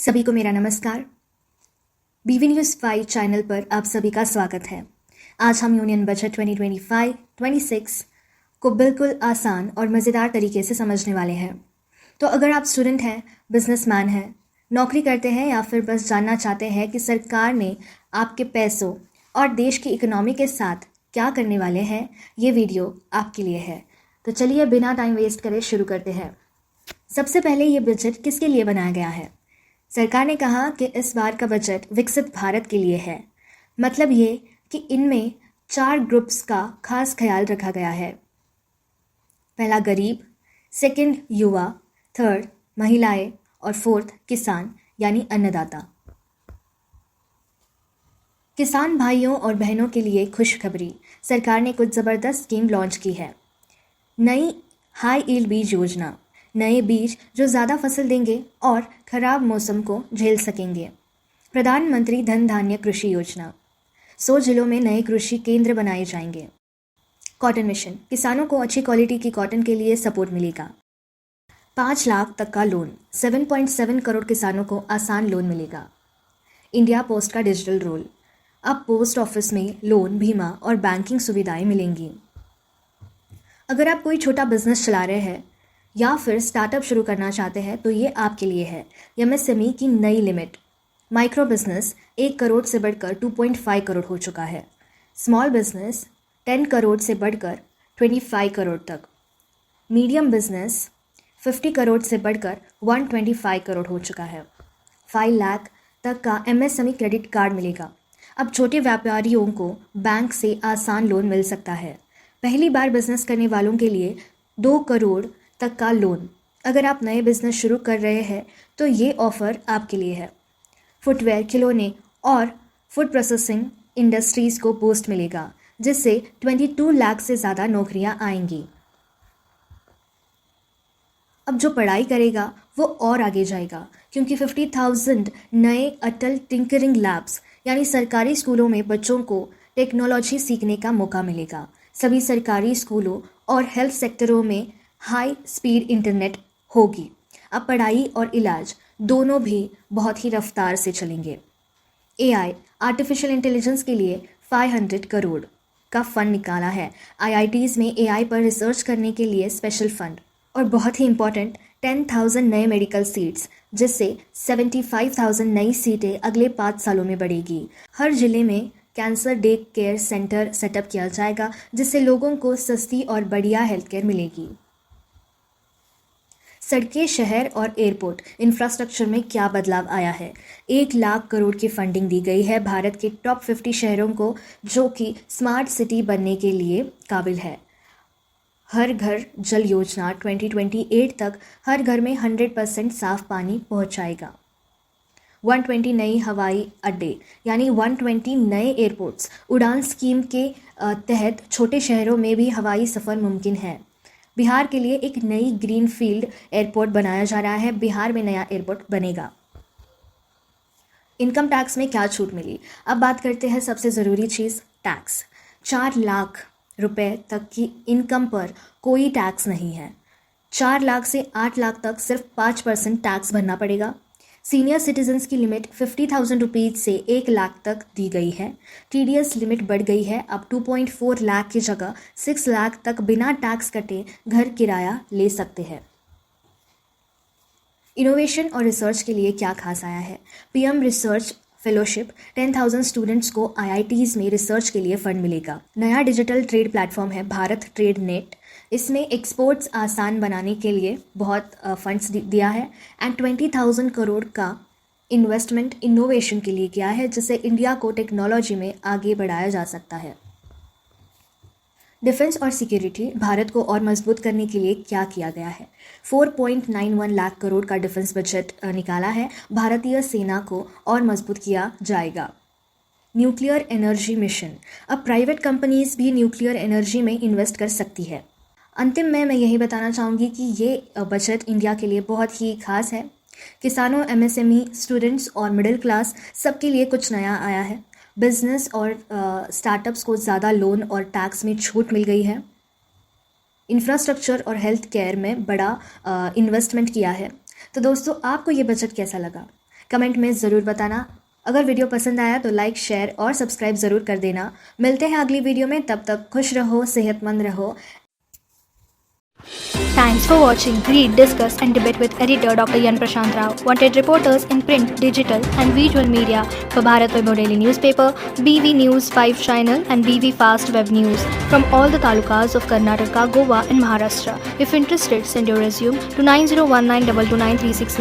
सभी को मेरा नमस्कार। बीवी न्यूज़ 5 चैनल पर आप सभी का स्वागत है। आज हम यूनियन बजट 2025-26 को बिल्कुल आसान और मज़ेदार तरीके से समझने वाले हैं। तो अगर आप स्टूडेंट हैं, बिजनेसमैन हैं, नौकरी करते हैं या फिर बस जानना चाहते हैं कि सरकार ने आपके पैसों और देश की इकोनॉमी के साथ क्या करने वाले हैं, ये वीडियो आपके लिए है। तो चलिए बिना टाइम वेस्ट करे शुरू करते हैं। सबसे पहले ये बजट किसके लिए बनाया गया है? सरकार ने कहा कि इस बार का बजट विकसित भारत के लिए है। मतलब ये कि इनमें 4 ग्रुप्स का खास ख्याल रखा गया है। पहला गरीब, सेकंड युवा, थर्ड महिलाएं और फोर्थ किसान यानी अन्नदाता। किसान भाइयों और बहनों के लिए खुशखबरी, सरकार ने कुछ ज़बरदस्त स्कीम लॉन्च की है। नई हाई यील्ड बीज योजना, नए बीज जो ज़्यादा फसल देंगे और खराब मौसम को झेल सकेंगे। प्रधानमंत्री धन धान्य कृषि योजना, 100 जिलों में नए कृषि केंद्र बनाए जाएंगे। कॉटन मिशन, किसानों को अच्छी क्वालिटी की कॉटन के लिए सपोर्ट मिलेगा। 5 लाख तक का लोन, 7.7 करोड़ किसानों को आसान लोन मिलेगा। इंडिया पोस्ट का डिजिटल रोल, अब पोस्ट ऑफिस में लोन, बीमा और बैंकिंग सुविधाएं मिलेंगी। अगर आप कोई छोटा बिजनेस चला रहे हैं या फिर स्टार्टअप शुरू करना चाहते हैं तो ये आपके लिए है। एमएसएमई की नई लिमिट, माइक्रो बिजनेस 1 करोड़ से बढ़कर 2.5 करोड़ हो चुका है। स्मॉल बिजनेस 10 करोड़ से बढ़कर 25 करोड़ तक। मीडियम बिजनेस 50 करोड़ से बढ़कर 125 करोड़ हो चुका है। 5 लाख तक का एमएसएमई क्रेडिट कार्ड मिलेगा। अब छोटे व्यापारियों को बैंक से आसान लोन मिल सकता है। पहली बार बिजनेस करने वालों के लिए 2 करोड़ तक का लोन। अगर आप नए बिजनेस शुरू कर रहे हैं तो ये ऑफ़र आपके लिए है। फुटवेयर, खिलौने और फूड प्रोसेसिंग इंडस्ट्रीज़ को बूस्ट मिलेगा, जिससे 22 लाख से ज़्यादा नौकरियां आएंगी। अब जो पढ़ाई करेगा वो और आगे जाएगा, क्योंकि 50,000 नए अटल टिंकरिंग लैब्स यानी सरकारी स्कूलों में बच्चों को टेक्नोलॉजी सीखने का मौका मिलेगा। सभी सरकारी स्कूलों और हेल्थ सेक्टरों में हाई स्पीड इंटरनेट होगी। अब पढ़ाई और इलाज दोनों भी बहुत ही रफ्तार से चलेंगे। एआई, आर्टिफिशियल इंटेलिजेंस के लिए 500 करोड़ का फंड निकाला है। आईआईटीज़ में एआई पर रिसर्च करने के लिए स्पेशल फंड। और बहुत ही इंपॉर्टेंट, 10,000 नए मेडिकल सीट्स, जिससे 75,000 नई सीटें अगले 5 सालों में बढ़ेगी। हर जिले में cancer day care centre setup किया जाएगा, जिससे लोगों को सस्ती और बढ़िया हेल्थ केयर मिलेगी। सड़कें, शहर और एयरपोर्ट इंफ्रास्ट्रक्चर में क्या बदलाव आया है? 1 लाख करोड़ की फंडिंग दी गई है भारत के टॉप 50 शहरों को, जो कि स्मार्ट सिटी बनने के लिए काबिल है। हर घर जल योजना 2028 तक हर घर में 100% साफ पानी पहुंचाएगा। 120 नई हवाई अड्डे यानी 120 नए एयरपोर्ट्स। उड़ान स्कीम के तहत छोटे शहरों में भी हवाई सफ़र मुमकिन है। बिहार के लिए एक नई ग्रीनफील्ड एयरपोर्ट बनाया जा रहा है। बिहार में नया एयरपोर्ट बनेगा। इनकम टैक्स में क्या छूट मिली? अब बात करते हैं सबसे ज़रूरी चीज़, टैक्स। 4 लाख रुपए तक की इनकम पर कोई टैक्स नहीं है। 4 लाख से 8 लाख तक सिर्फ 5% टैक्स भरना पड़ेगा। सीनियर सिटीजन्स की लिमिट 50,000 रुपीज़ से 1 लाख तक दी गई है। टीडीएस लिमिट बढ़ गई है। अब 2.4 लाख की जगह 6 लाख तक बिना टैक्स कटे घर किराया ले सकते हैं। इनोवेशन और रिसर्च के लिए क्या खास आया है? पीएम रिसर्च फेलोशिप, 10,000 स्टूडेंट्स को आईआईटीज़ में रिसर्च के लिए फंड मिलेगा। नया डिजिटल ट्रेड प्लेटफॉर्म है भारत ट्रेड नेट। इसमें एक्सपोर्ट्स आसान बनाने के लिए बहुत फंड्स दिया है। एंड 20,000 करोड़ का इन्वेस्टमेंट इनोवेशन के लिए किया है, जिससे इंडिया को टेक्नोलॉजी में आगे बढ़ाया जा सकता है। डिफेंस और सिक्योरिटी, भारत को और मजबूत करने के लिए क्या किया गया है? 4.91 लाख करोड़ का डिफेंस बजट निकाला है। भारतीय सेना को और मजबूत किया जाएगा। न्यूक्लियर एनर्जी मिशन, अब प्राइवेट कंपनीज भी न्यूक्लियर एनर्जी में इन्वेस्ट कर सकती है। अंतिम में मैं यही बताना चाहूँगी कि ये बजट इंडिया के लिए बहुत ही खास है। किसानों, एमएसएमई, स्टूडेंट्स और मिडिल क्लास सबके लिए कुछ नया आया है। बिजनेस और स्टार्टअप्स को ज़्यादा लोन और टैक्स में छूट मिल गई है। इंफ्रास्ट्रक्चर और हेल्थ केयर में बड़ा इन्वेस्टमेंट किया है। तो दोस्तों, आपको ये बजट कैसा लगा? कमेंट में ज़रूर बताना। अगर वीडियो पसंद आया तो लाइक, शेयर और सब्सक्राइब ज़रूर कर देना। मिलते हैं अगली वीडियो में, तब तक खुश रहो, सेहतमंद रहो। Thanks for watching. Read, discuss and debate with editor Dr. Yan Prashant Rao. Wanted reporters in print, digital and visual media for Bharat Vaibhav Daily Newspaper, BV News 5 Channel and BV Fast Web News from all the talukas of Karnataka, Goa and Maharashtra. If interested, send your resume to 9019229369.